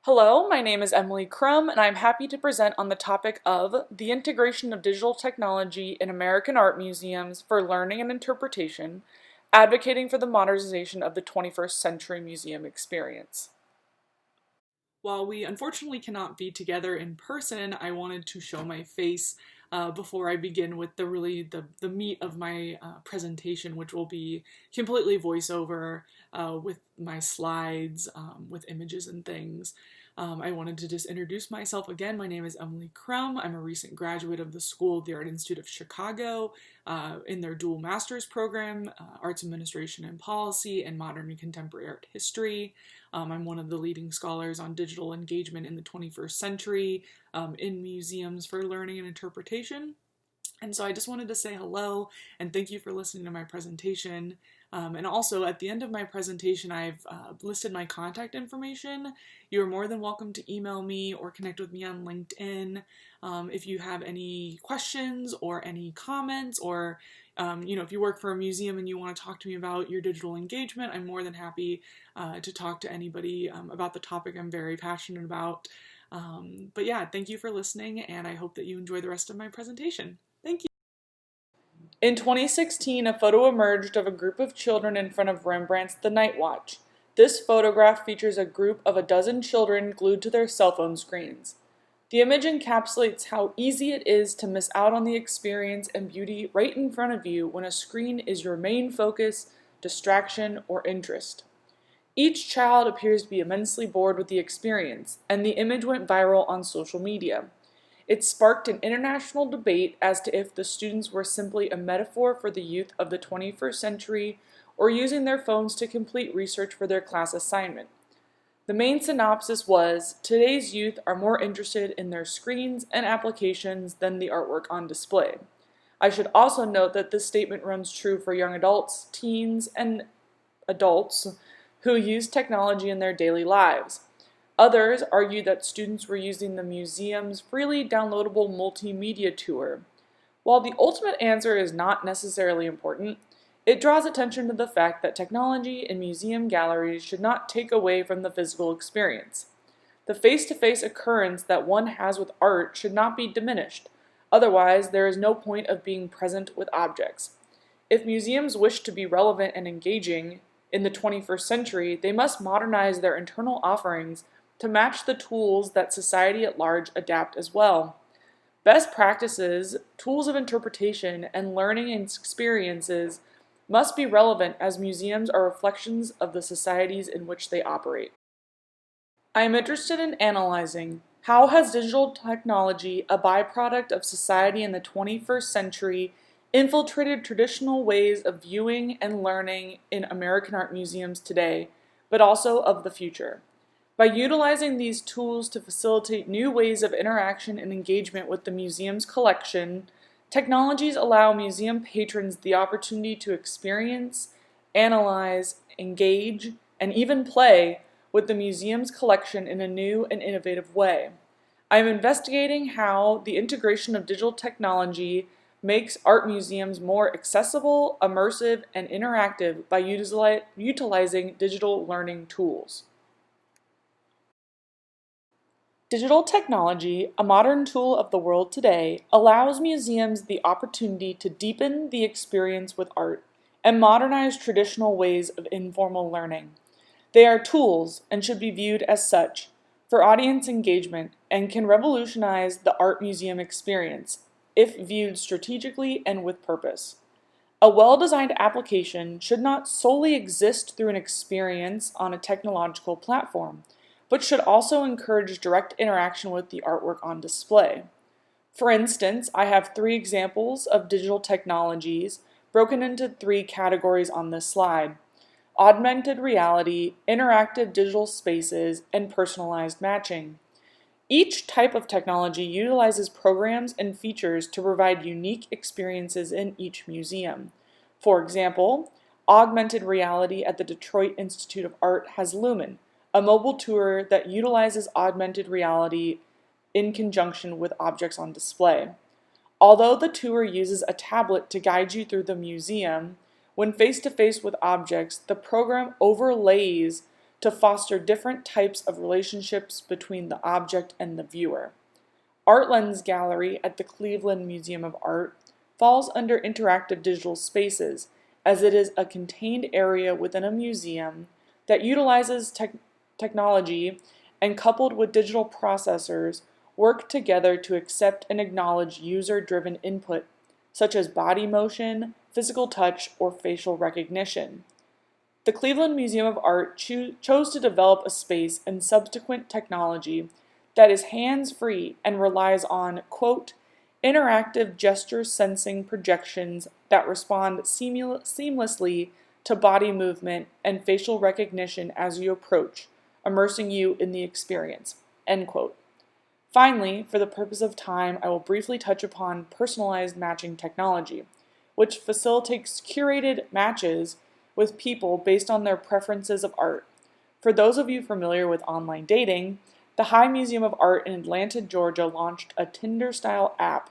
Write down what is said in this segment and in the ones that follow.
Hello, my name is Emily Crum, and I'm happy to present on the topic of the integration of digital technology in American art museums for learning and interpretation, advocating for the modernization of the 21st century museum experience. While we unfortunately cannot be together in person, I wanted to show my face before I begin with the meat of my presentation, which will be completely voiceover with my slides, with images and things. I wanted to just introduce myself again. My name is Emily Crum. I'm a recent graduate of the School of the Art Institute of Chicago in their dual master's program, Arts Administration and Policy and Modern and Contemporary Art History. I'm one of the leading scholars on digital engagement in the 21st century in museums for learning and interpretation. And so I just wanted to say hello and thank you for listening to my presentation. And also at the end of my presentation, I've listed my contact information. You're more than welcome to email me or connect with me on LinkedIn if you have any questions or any comments, or if you work for a museum and you want to talk to me about your digital engagement, I'm more than happy to talk to anybody about the topic I'm very passionate about. But yeah, thank you for listening, and I hope that you enjoy the rest of my presentation. Thank you. In 2016, a photo emerged of a group of children in front of Rembrandt's The Night Watch. This photograph features a group of a dozen children glued to their cell phone screens. The image encapsulates how easy it is to miss out on the experience and beauty right in front of you when a screen is your main focus, distraction, or interest. Each child appears to be immensely bored with the experience, and the image went viral on social media. It sparked an international debate as to if the students were simply a metaphor for the youth of the 21st century or using their phones to complete research for their class assignment. The main synopsis was, today's youth are more interested in their screens and applications than the artwork on display. I should also note that this statement runs true for young adults, teens, and adults who use technology in their daily lives. Others argue that students were using the museum's freely downloadable multimedia tour. While the ultimate answer is not necessarily important, it draws attention to the fact that technology in museum galleries should not take away from the physical experience. The face-to-face occurrence that one has with art should not be diminished. Otherwise, there is no point of being present with objects. If museums wish to be relevant and engaging in the 21st century, they must modernize their internal offerings to match the tools that society at large adapt as well. Best practices, tools of interpretation, and learning experiences must be relevant as museums are reflections of the societies in which they operate. I am interested in analyzing how has digital technology, a byproduct of society in the 21st century, infiltrated traditional ways of viewing and learning in American art museums today, but also of the future. By utilizing these tools to facilitate new ways of interaction and engagement with the museum's collection, technologies allow museum patrons the opportunity to experience, analyze, engage, and even play with the museum's collection in a new and innovative way. I am investigating how the integration of digital technology makes art museums more accessible, immersive, and interactive by utilizing digital learning tools. Digital technology, a modern tool of the world today, allows museums the opportunity to deepen the experience with art and modernize traditional ways of informal learning. They are tools and should be viewed as such for audience engagement and can revolutionize the art museum experience if viewed strategically and with purpose. A well-designed application should not solely exist through an experience on a technological platform, but should also encourage direct interaction with the artwork on display. For instance, I have 3 examples of digital technologies broken into 3 categories on this slide: augmented reality, interactive digital spaces, and personalized matching. Each type of technology utilizes programs and features to provide unique experiences in each museum. For example, augmented reality at the Detroit Institute of Art has Lumen, a mobile tour that utilizes augmented reality in conjunction with objects on display. Although the tour uses a tablet to guide you through the museum, when face-to-face with objects, the program overlays to foster different types of relationships between the object and the viewer. Art Lens Gallery at the Cleveland Museum of Art falls under interactive digital spaces, as it is a contained area within a museum that utilizes technology and, coupled with digital processors, work together to accept and acknowledge user-driven input, such as body motion, physical touch, or facial recognition. The Cleveland Museum of Art chose to develop a space and subsequent technology that is hands-free and relies on, quote, interactive gesture sensing projections that respond seamlessly to body movement and facial recognition as you approach, immersing you in the experience, end quote. Finally, for the purpose of time, I will briefly touch upon personalized matching technology, which facilitates curated matches with people based on their preferences of art. For those of you familiar with online dating, the High Museum of Art in Atlanta, Georgia launched a Tinder-style app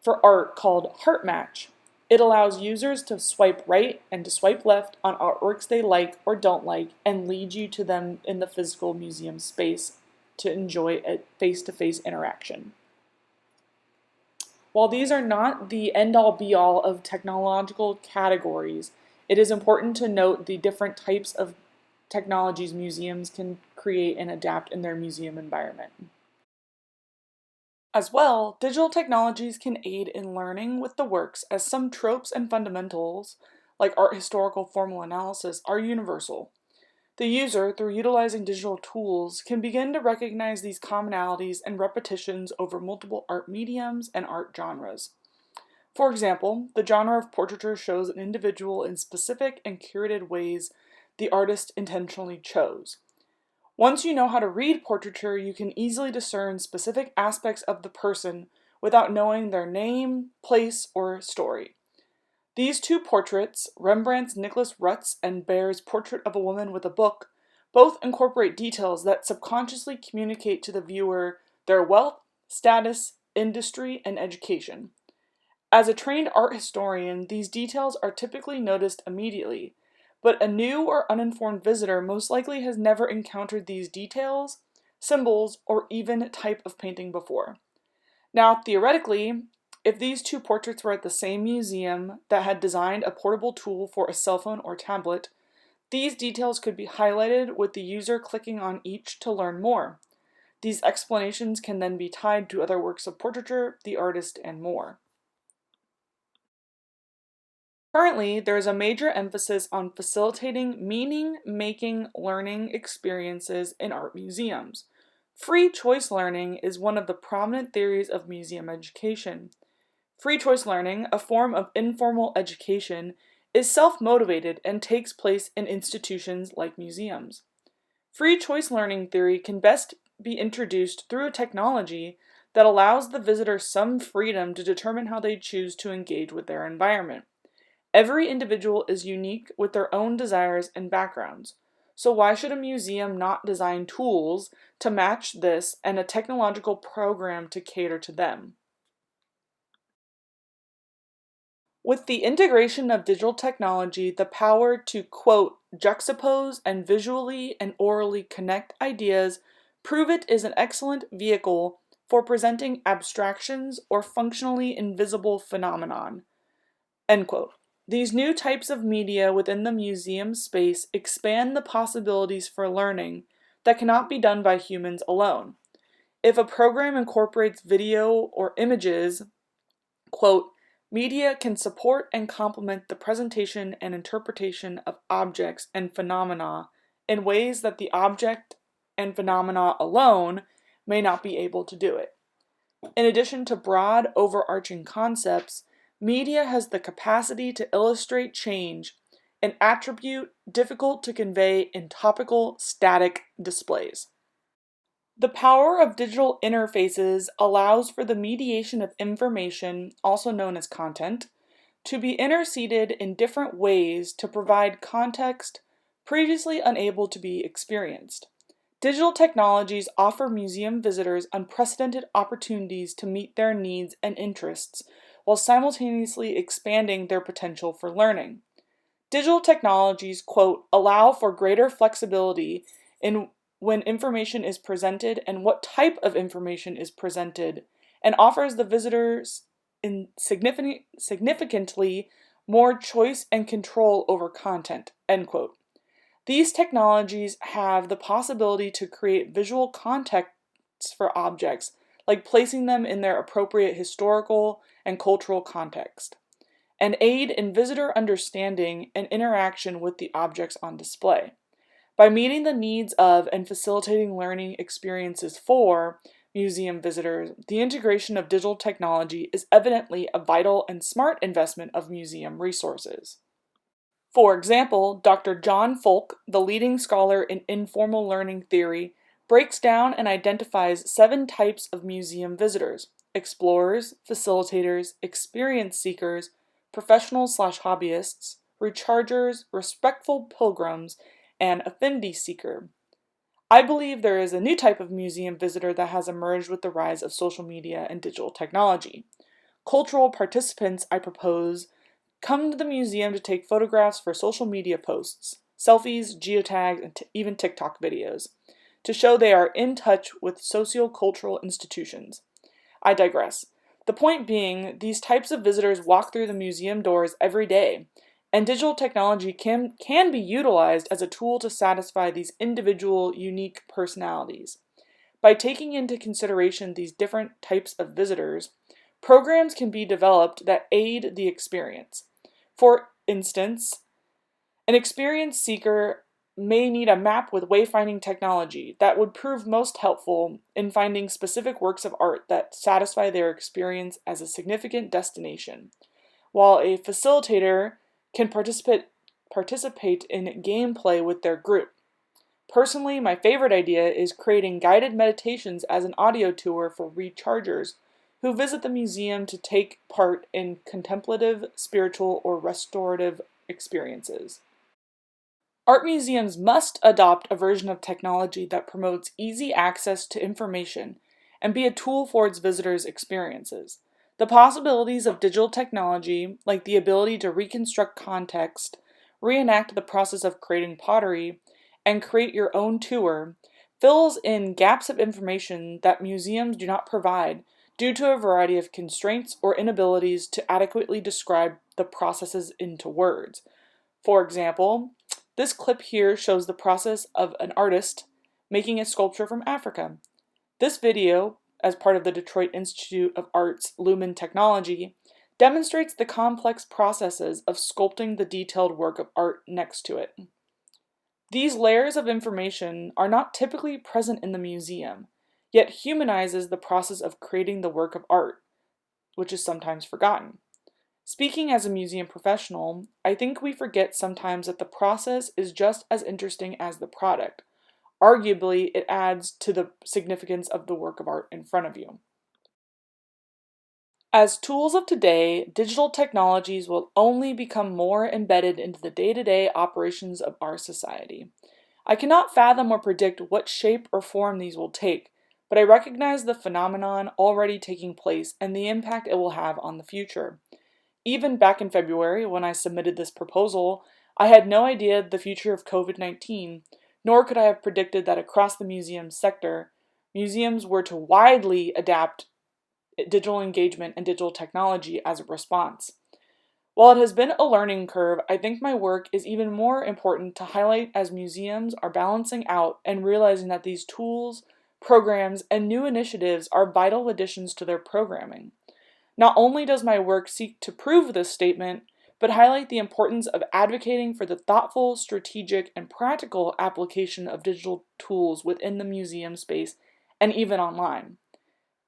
for art called Heart Match. It allows users to swipe right and to swipe left on artworks they like or don't like and lead you to them in the physical museum space to enjoy a face-to-face interaction. While these are not the end-all be-all of technological categories, it is important to note the different types of technologies museums can create and adapt in their museum environment. As well, digital technologies can aid in learning with the works, as some tropes and fundamentals, like art historical formal analysis, are universal. The user, through utilizing digital tools, can begin to recognize these commonalities and repetitions over multiple art mediums and art genres. For example, the genre of portraiture shows an individual in specific and curated ways the artist intentionally chose. Once you know how to read portraiture, you can easily discern specific aspects of the person without knowing their name, place, or story. These two portraits, Rembrandt's Nicholas Rutz and Bayer's Portrait of a Woman with a Book, both incorporate details that subconsciously communicate to the viewer their wealth, status, industry, and education. As a trained art historian, these details are typically noticed immediately, but a new or uninformed visitor most likely has never encountered these details, symbols, or even type of painting before. Now, theoretically, if these two portraits were at the same museum that had designed a portable tool for a cell phone or tablet, these details could be highlighted with the user clicking on each to learn more. These explanations can then be tied to other works of portraiture, the artist, and more. Currently, there is a major emphasis on facilitating meaning-making learning experiences in art museums. Free choice learning is one of the prominent theories of museum education. Free choice learning, a form of informal education, is self-motivated and takes place in institutions like museums. Free choice learning theory can best be introduced through a technology that allows the visitor some freedom to determine how they choose to engage with their environment. Every individual is unique with their own desires and backgrounds, so why should a museum not design tools to match this and a technological program to cater to them? With the integration of digital technology, the power to, quote, juxtapose and visually and orally connect ideas prove it is an excellent vehicle for presenting abstractions or functionally invisible phenomenon, end quote. These new types of media within the museum space expand the possibilities for learning that cannot be done by humans alone. If a program incorporates video or images, quote, media can support and complement the presentation and interpretation of objects and phenomena in ways that the object and phenomena alone may not be able to do it. In addition to broad, overarching concepts, media has the capacity to illustrate change, an attribute difficult to convey in topical, static displays. The power of digital interfaces allows for the mediation of information, also known as content, to be interseeded in different ways to provide context previously unable to be experienced. Digital technologies offer museum visitors unprecedented opportunities to meet their needs and interests while simultaneously expanding their potential for learning. Digital technologies, quote, allow for greater flexibility in when information is presented and what type of information is presented, and offers the visitors significantly more choice and control over content, end quote. These technologies have the possibility to create visual contexts for objects, like placing them in their appropriate historical and cultural context, and aid in visitor understanding and interaction with the objects on display. By meeting the needs of and facilitating learning experiences for museum visitors, the integration of digital technology is evidently a vital and smart investment of museum resources. For example, Dr. John Folk, the leading scholar in informal learning theory, breaks down and identifies 7 types of museum visitors: explorers, facilitators, experience seekers, professionals/hobbyists, rechargers, respectful pilgrims, and affinity seeker. I believe there is a new type of museum visitor that has emerged with the rise of social media and digital technology. Cultural participants, I propose, come to the museum to take photographs for social media posts, selfies, geotags, and even TikTok videos, to show they are in touch with socio-cultural institutions. I digress. The point being, these types of visitors walk through the museum doors every day, and digital technology can be utilized as a tool to satisfy these individual, unique personalities. By taking into consideration these different types of visitors, programs can be developed that aid the experience. For instance, an experience seeker may need a map with wayfinding technology that would prove most helpful in finding specific works of art that satisfy their experience as a significant destination, while a facilitator can participate in gameplay with their group. Personally, my favorite idea is creating guided meditations as an audio tour for rechargers who visit the museum to take part in contemplative, spiritual, or restorative experiences. Art museums must adopt a version of technology that promotes easy access to information and be a tool for its visitors' experiences. The possibilities of digital technology, like the ability to reconstruct context, reenact the process of creating pottery, and create your own tour, fills in gaps of information that museums do not provide due to a variety of constraints or inabilities to adequately describe the processes into words. For example, this clip here shows the process of an artist making a sculpture from Africa. This video, as part of the Detroit Institute of Art's Lumen Technology, demonstrates the complex processes of sculpting the detailed work of art next to it. These layers of information are not typically present in the museum, yet humanizes the process of creating the work of art, which is sometimes forgotten. Speaking as a museum professional, I think we forget sometimes that the process is just as interesting as the product. Arguably, it adds to the significance of the work of art in front of you. As tools of today, digital technologies will only become more embedded into the day-to-day operations of our society. I cannot fathom or predict what shape or form these will take, but I recognize the phenomenon already taking place and the impact it will have on the future. Even back in February, when I submitted this proposal, I had no idea the future of COVID-19, nor could I have predicted that across the museum sector, museums were to widely adapt digital engagement and digital technology as a response. While it has been a learning curve, I think my work is even more important to highlight as museums are balancing out and realizing that these tools, programs, and new initiatives are vital additions to their programming. Not only does my work seek to prove this statement, but highlight the importance of advocating for the thoughtful, strategic, and practical application of digital tools within the museum space and even online.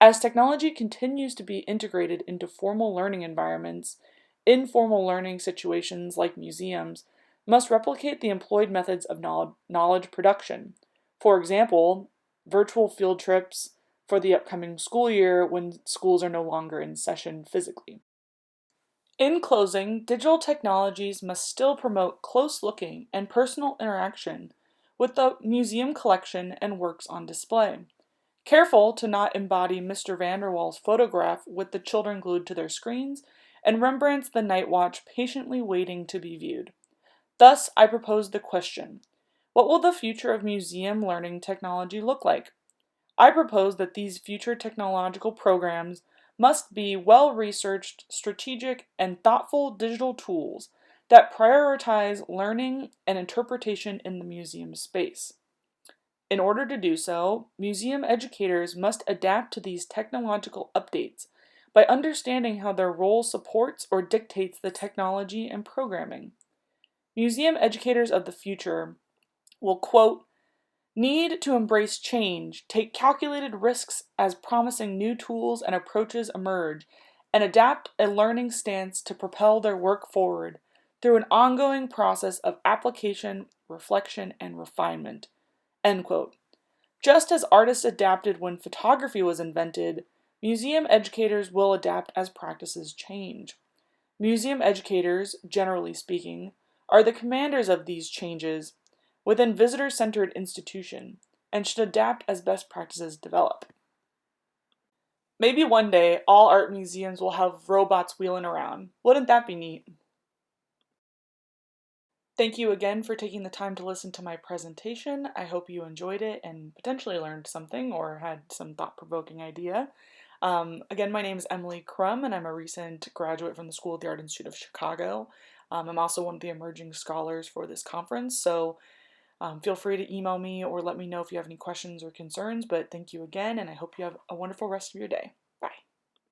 As technology continues to be integrated into formal learning environments, informal learning situations like museums must replicate the employed methods of knowledge production. For example, virtual field trips for the upcoming school year when schools are no longer in session physically. In closing, digital technologies must still promote close looking and personal interaction with the museum collection and works on display. Careful to not embody Mr. Van der Waals' photograph with the children glued to their screens and Rembrandt's The Night Watch patiently waiting to be viewed. Thus, I propose the question: What will the future of museum learning technology look like? I propose that these future technological programs must be well-researched, strategic, and thoughtful digital tools that prioritize learning and interpretation in the museum space. In order to do so, museum educators must adapt to these technological updates by understanding how their role supports or dictates the technology and programming. Museum educators of the future will, quote, need to embrace change, take calculated risks as promising new tools and approaches emerge, and adapt a learning stance to propel their work forward through an ongoing process of application, reflection, and refinement. End quote. Just as artists adapted when photography was invented, museum educators will adapt as practices change. Museum educators, generally speaking, are the commanders of these changes within visitor-centered institution and should adapt as best practices develop. Maybe one day all art museums will have robots wheeling around. Wouldn't that be neat? Thank you again for taking the time to listen to my presentation. I hope you enjoyed it and potentially learned something or had some thought-provoking idea. Again, my name is Emily Crum, and I'm a recent graduate from the School of the Art Institute of Chicago. I'm also one of the emerging scholars for this conference, so feel free to email me or let me know if you have any questions or concerns. But thank you again, and I hope you have a wonderful rest of your day.